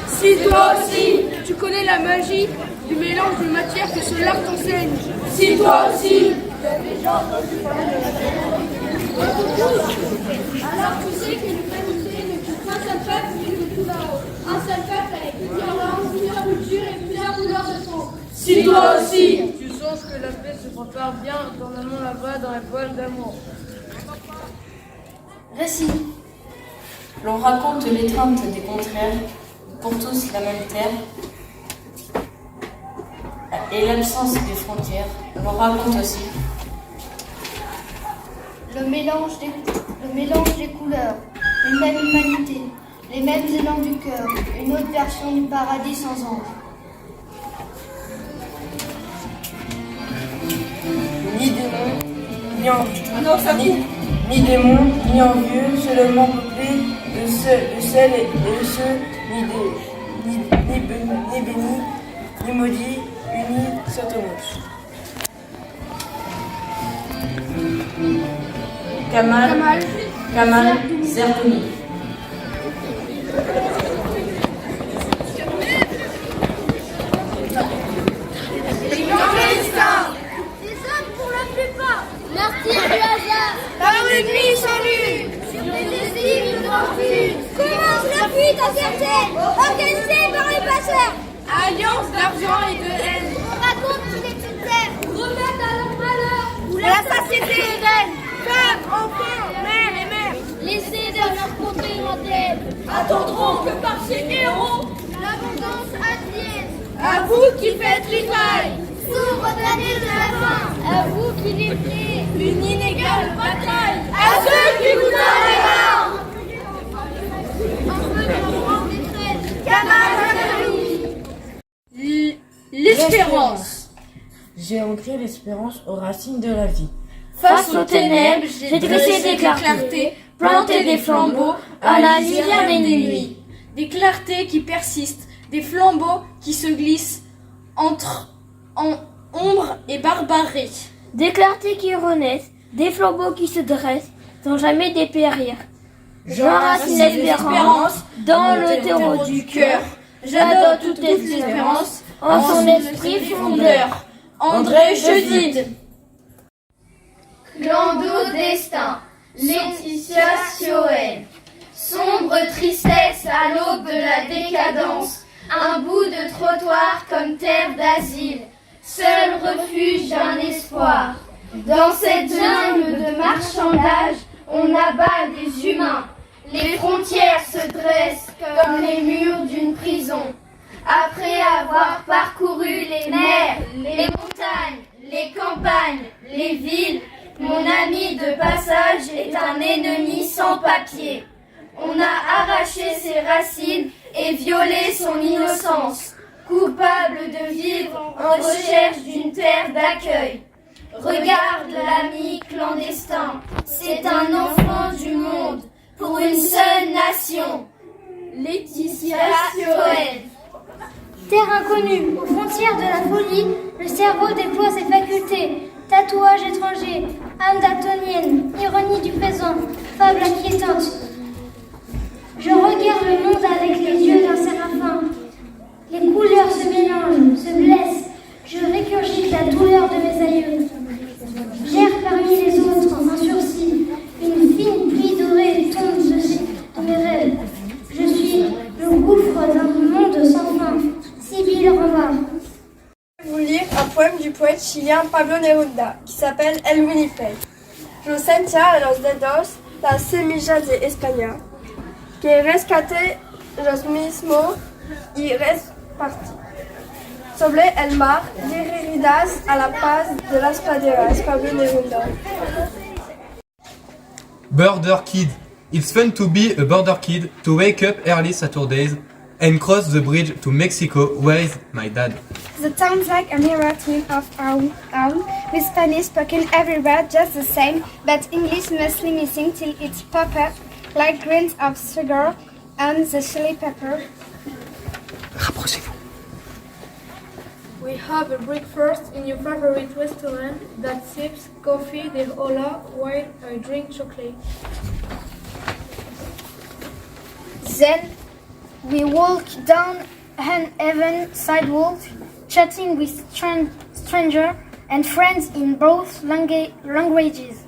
Si toi aussi, tu connais la magie du mélange de matières que ce l'art t'enseigne. Si toi aussi. Alors tu sais que l'humanité ne quitte qu'un seul peuple, mais de tout là-haut. Un seul peuple avec plusieurs langues, plusieurs cultures et plusieurs couleurs de sang. Si toi aussi. Tu sens que la paix se prépare bien dans l'amont là-bas dans les poils d'amour. Récit. L'on raconte l'étreinte des contraires, pour tous la même terre, et l'absence des frontières. L'on raconte aussi Le mélange des couleurs, une même humanité, les mêmes élans du cœur, une autre version du paradis sans ange. Ni démons, ni démons, ni envieux, seulement peuplé de celles et de ceux, ni bénis, ni maudits, unis Satomos. Kamal Zertouni. Des hommes pour la plupart, martyrs du hasard, Par une nuit sans lune. sur des désirs de fortune, commence la fuite incertaine, organisée par les passeurs. Alliance d'argent et de haine. On raconte qu'il est une terre, remettent à leur malheur, où La société est reine. Femmes, enfants, mères et mères. laissés de leur contrée lointaine, Attendront que par ces héros, l'abondance advienne. à vous qui faites rivaille, S'ouvre l'année de la fin, à vous qui livrez une inégale bataille. À ceux qui vous donnent les mains. en venant en détresse. L'espérance. J'ai ancré l'espérance aux racines de la vie. Face aux ténèbres, j'ai dressé des clartés, planté des flambeaux à la lumière des nuits. Des clartés qui persistent, des flambeaux qui se glissent entre ombre et barbarie. Des clartés qui renaissent, des flambeaux qui se dressent, sans jamais dépérir. J'enracine l'espérance dans le terreau du cœur. J'adore toute espérance en son esprit fondeur. André Chedid. Clando destin, Laetitia Sioen. Sombre tristesse à l'aube de la décadence. Un bout de trottoir comme terre d'asile. Seul refuge d'un espoir. Dans cette jungle de marchandage, on abat des humains. Les frontières se dressent comme les murs d'une prison. Après avoir parcouru les mers, les montagnes, les campagnes, les villes, mon ami de passage est un ennemi sans papier. On a arraché ses racines et violé son innocence, coupable de vivre en recherche d'une terre d'accueil. Regarde l'ami clandestin, c'est un enfant du monde, pour une seule nation. Laetitia Sioen. Terre inconnue, aux frontières de la folie, le cerveau déploie ses facultés. Tatouage étranger, âme daltonienne, ironie du présent, fable inquiétante. Je regarde le monde avec les yeux d'un séraphin. Les couleurs se mélangent, se blessent. Je régurgite la douleur de mes aïeux. J'erre parmi les autres, un sursis. Une fine pluie dorée tombe dans mes rêves. Je suis le gouffre d'un monde sans fin. Sibylle Roma. Je vais vous lire un poème du poète chilien Pablo Neruda qui s'appelle El Winnipeg. Je sentía a los dedos las semillas de España, que rescaté los mismos y repartí. Sobre el mar, dirigidas a la paz de las praderas. Pablo Neruda. Border Kid. It's fun to be a border kid, to wake up early Saturdays and cross the bridge to Mexico. Where is my dad? That sounds like a mirror twin of our own, with Spanish spoken everywhere just the same, but English mostly missing till it's pop up like grains of sugar and the chili pepper. Rapprochez-vous. We have a breakfast in your favorite restaurant that sips coffee de hola while I drink chocolate. Then we walk down an even sidewalk, chatting with strangers and friends in both languages.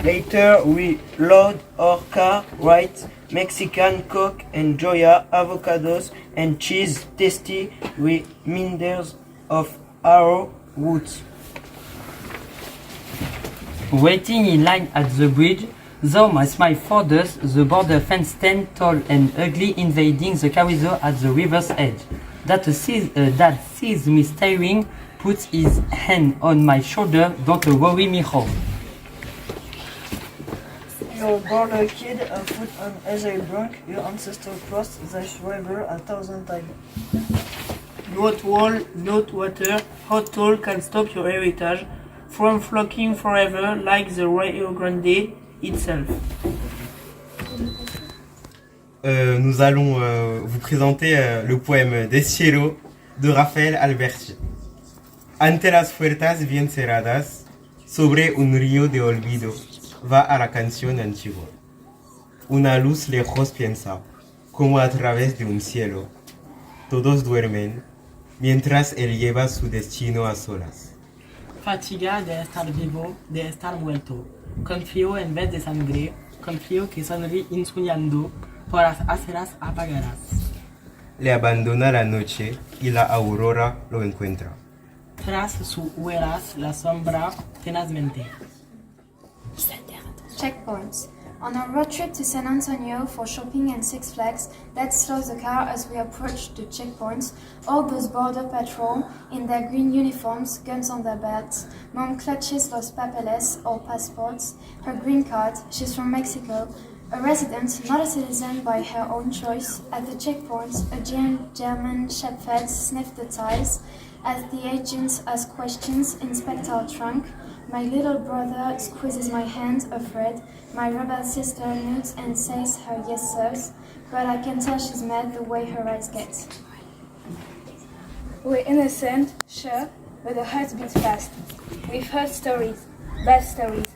Later, we load our car, right? Mexican Coke and Joya, avocados and cheese, tasty with minders of arrow roots. Waiting in line at the bridge, though my smile forders, the border fence stand tall and ugly, invading the carrizo at the river's edge. That sees me staring, puts his hand on my shoulder, don't worry me home. Your border kid, a foot on either bank, your ancestor crossed this river 1,000 times. Not wall, not water, how tall can stop your heritage from flocking forever like the Rio Grande itself? Nous allons vous présenter le poème Descielo de Rafael Alberti. Ante las puertas bien cerradas, sobre un río de olvido, va a la canción antigua. Una luz lejos piensa, como a través de un cielo. Todos duermen, mientras él lleva su destino a solas. Fatiga de estar vivo, de estar muerto. Confío en vez de sangre, confío que sonríe insoñando, por las aceras apagadas. Le abandona la noche y la aurora lo encuentra. Tras sus huellas, la sombra tenazmente. Checkpoints. On our road trip to San Antonio for shopping and Six Flags, Dad slows the car as we approach the checkpoints. All those border patrol in their green uniforms, guns on their belts. Mom clutches los papeles or passports, her green card. She's from Mexico, a resident, not a citizen by her own choice. At the checkpoints, a giant German shepherd sniffed the tires. As the agents ask questions, inspect our trunk. My little brother squeezes my hand, afraid. My rebel sister nods and says her yes sirs, but I can tell she's mad the way her eyes get. We're innocent, sure, but the hearts beat fast. We've heard stories, bad stories.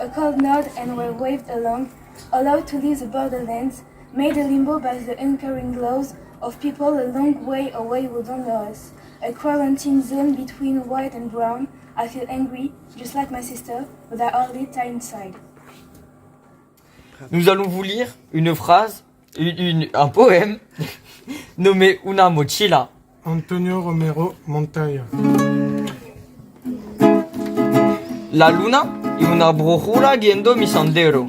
A cold nod and we're waved along, allowed to leave the borderlands, made a limbo by the incurring glows of people a long way away who don't know us. A quarantine zone between white and brown. I feel angry, just like my sister, but I only tie inside. Nous allons vous lire une phrase, un poème nommé Una mochila. Antonio Romero Montoya. La luna y una brújula guiando mi sendero.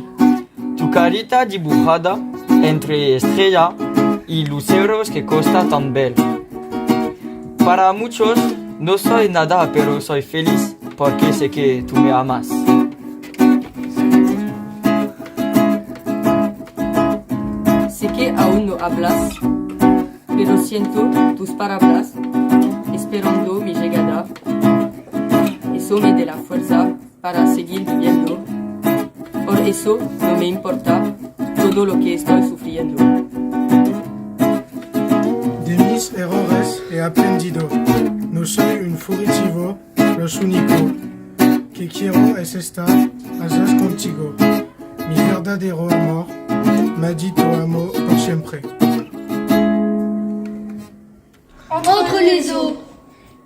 Tu carita dibujada entre estrella y luceros que costa tan bel. Para muchos no soy nada, pero soy feliz porque sé que tú me amas. Sé que aún no hablas, pero siento tus palabras, esperando mi llegada. Eso me da la fuerza para seguir viviendo. Por eso no me importa todo lo que estoy sufriendo. De mis errores he aprendido. No soy un fugitivo, los único que quiero es estar allá contigo. Mi verdadero amor m'a dit tu amo por siempre. Entre les eaux,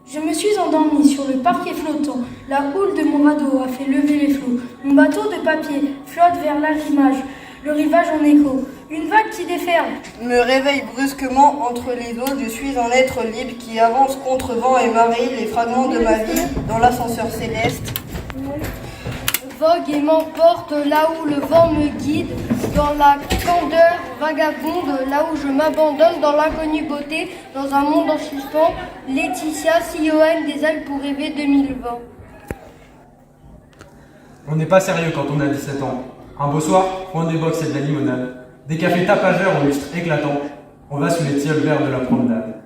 je me suis endormie sur le parquet flottant. La houle de mon radeau a fait lever les flots. Mon bateau de papier flotte vers l'arrimage, le rivage en écho. Une vague qui déferle me réveille brusquement entre les eaux. Je suis un être libre qui avance contre vent et marée, les fragments de ma vie dans l'ascenseur céleste. Vogue et m'emporte là où le vent me guide, dans la candeur vagabonde, là où je m'abandonne dans l'inconnue beauté, dans un monde en suspens. Laetitia Sioane des ailes pour rêver 2020. On n'est pas sérieux quand on a 17 ans. Un beau soir, point des box et de la limonade. Des cafés tapageurs au lustre éclatant. On va sous les tilleuls verts de la promenade.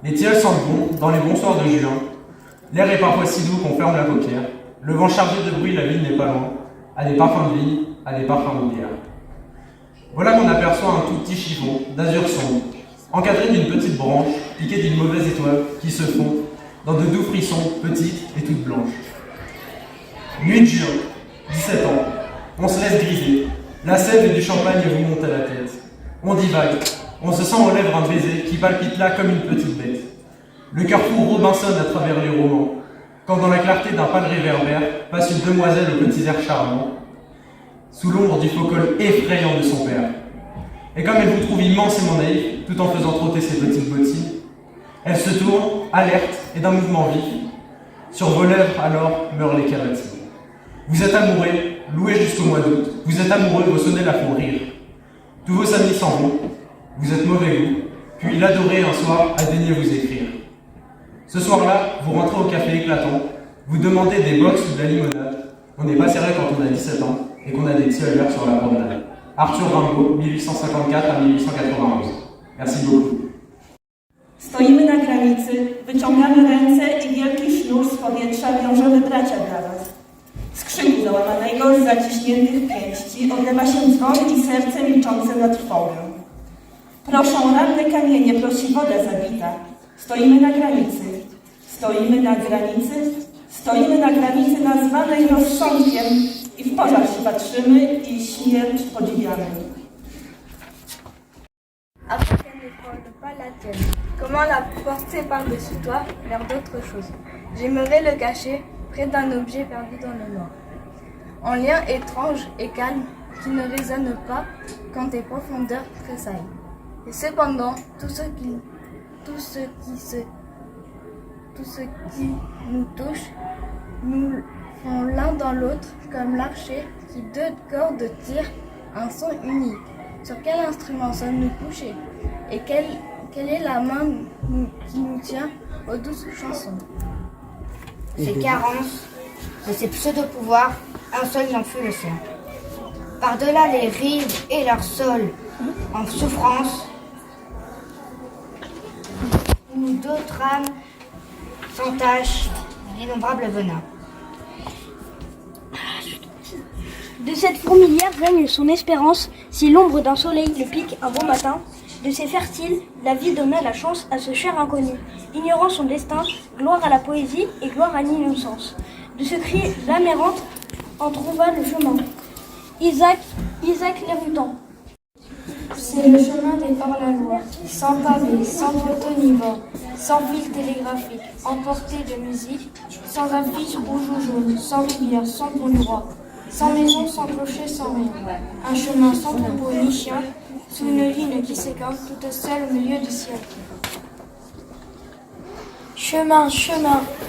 Les tilleuls sentent bon dans les bons soirs de juin. L'air est parfois si doux qu'on ferme la paupière. Le vent chargé de bruit, la ville n'est pas loin. À des parfums de vigne, à des parfums de bière. Voilà qu'on aperçoit un tout petit chiffon d'azur sombre, encadré d'une petite branche, piquée d'une mauvaise étoile, qui se fond dans de doux frissons, petites et toutes blanches. Nuit de juin, 17 ans, on se laisse griser. La sève et du champagne vous montent à la tête. On divague, on se sent aux lèvres un baiser qui palpite là comme une petite bête. Le cœur fou Robinson à travers les romans, quand dans la clarté d'un pâle réverbère passe une demoiselle aux petits airs charmants, sous l'ombre du faux col effrayant de son père. Et comme elle vous trouve immensément naïf, tout en faisant trotter ses petites bottines, elle se tourne, alerte et d'un mouvement vif. Sur vos lèvres alors meurent les cavatines. Vous êtes amoureux, loué jusqu'au mois d'août. Vous êtes amoureux, vos sonnets la font rire. Tous vos amis s'en vont, vous êtes mauvais goût, puis l'adoré un soir a daigné vous écrire. Ce soir-là, vous rentrez au café éclatant, vous demandez des box ou de la limonade. On n'est pas sérieux quand on a 17 ans et qu'on a des tilleuls sur la promenade. Arthur Rimbaud, 1854 à 1891. Merci beaucoup. Stoimy na granicy, wyciągamy ręce i wielki sznur z powietrza wiążemy bracia dla was. Z krzyku załamanego, z zaciśniętych pięści odlewa się dzwon i serce milczące na trwogę. Proszą ranne kamienie, prosi woda zabita. Stoimy na granicy, stoimy na granicy, stoimy na granicy nazwanej rozsądkiem i w pożar się patrzymy i śmierć podziwiamy. Après qu'elle ne prenne pas la tienne, comment la porter par-dessus toi vers d'autres choses? J'aimerais le cacher près d'un objet perdu dans le noir. En lien étrange et calme qui ne résonne pas quand tes profondeurs tressaillent. Et cependant, tout ce qui nous touche, nous font l'un dans l'autre comme l'archer qui deux cordes tire un son unique. Sur quel instrument sommes-nous couchés? Et quelle est la main qui nous tient aux douces chansons? Ces carences, de ces pseudo-pouvoirs, un seul n'en fut le sien. Par-delà les rives et leur sol, en souffrance, nous d'autres âmes s'entachent d'innombrables venins. De cette fourmilière règne son espérance, si l'ombre d'un soleil le pique un beau matin. De ces fertiles, la vie donna la chance à ce cher inconnu. Ignorant son destin, gloire à la poésie et gloire à l'innocence. De ce cri, l'âme errante en trouva le chemin. Isaac l'Érutant. C'est le chemin des hors-la-loi, sans pavé, sans poteau ni bord, sans fil télégraphique, emporté de musique, sans affiche rouge ou jaune, sans rivière, sans pont droit, sans maison, sans clocher, sans rien. Un chemin sans troupeau ni chien, sous une lune qui s'écarte toute seule au milieu du ciel. Chemin,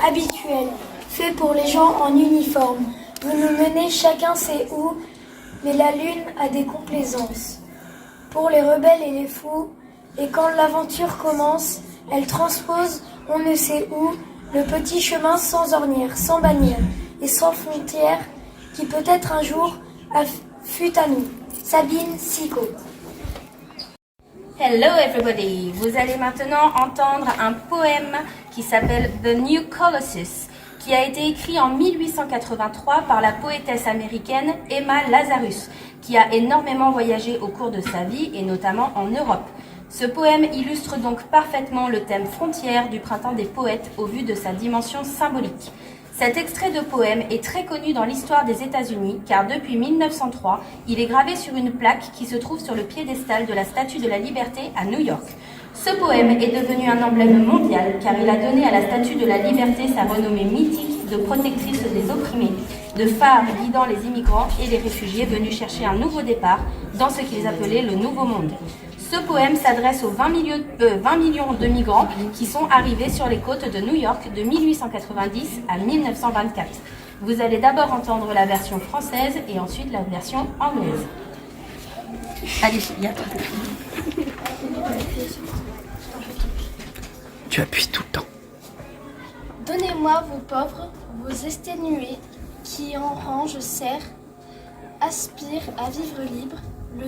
habituel, fait pour les gens en uniforme. Vous nous menez chacun sait où, mais la lune a des complaisances. Pour les rebelles et les fous, et quand l'aventure commence, elle transpose on ne sait où, le petit chemin sans ornière, sans bannière et sans frontières, qui peut-être un jour fut à nous. Sabine Sicot. Hello everybody! Vous allez maintenant entendre un poème qui s'appelle The New Colossus, qui a été écrit en 1883 par la poétesse américaine Emma Lazarus, qui a énormément voyagé au cours de sa vie et notamment en Europe. Ce poème illustre donc parfaitement le thème frontière du printemps des poètes au vu de sa dimension symbolique. Cet extrait de poème est très connu dans l'histoire des États-Unis car depuis 1903, il est gravé sur une plaque qui se trouve sur le piédestal de la Statue de la Liberté à New York. Ce poème est devenu un emblème mondial car il a donné à la Statue de la Liberté sa renommée mythique de protectrice des opprimés, de phare guidant les immigrants et les réfugiés venus chercher un nouveau départ dans ce qu'ils appelaient le Nouveau Monde. Ce poème s'adresse aux 20 millions de migrants qui sont arrivés sur les côtes de New York de 1890 à 1924. Vous allez d'abord entendre la version française et ensuite la version anglaise. Allez, viens. Tu appuies tout le temps. Donnez-moi vos pauvres, vos exténués, qui en rangent serrent, aspirent à vivre libre, le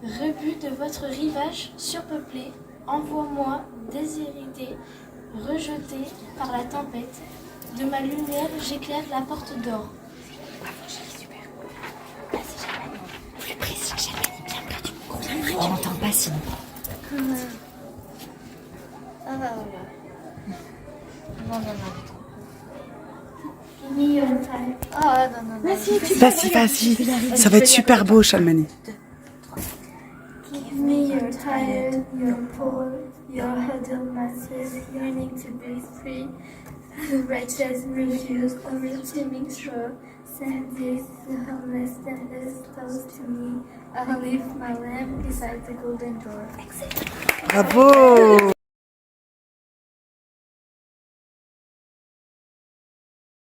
rebut de votre rivage surpeuplé, envoie-moi déshérité, rejeté par la tempête. De ma lumière, j'éclaire la porte d'or. Plus précis que jamais, bien près du micro. On n'entend pas sinon. Ah bah voilà. Non. Give me your time. Ah non, non, non. Vas-y. Ça va être super beau, Chalmany. Give me your tired, your poor, your huddled masses yearning to be free. The wretched refuse of your teeming shore. Send this, the homeless and the close to me. I'll leave my lamp beside the golden door. Bravo.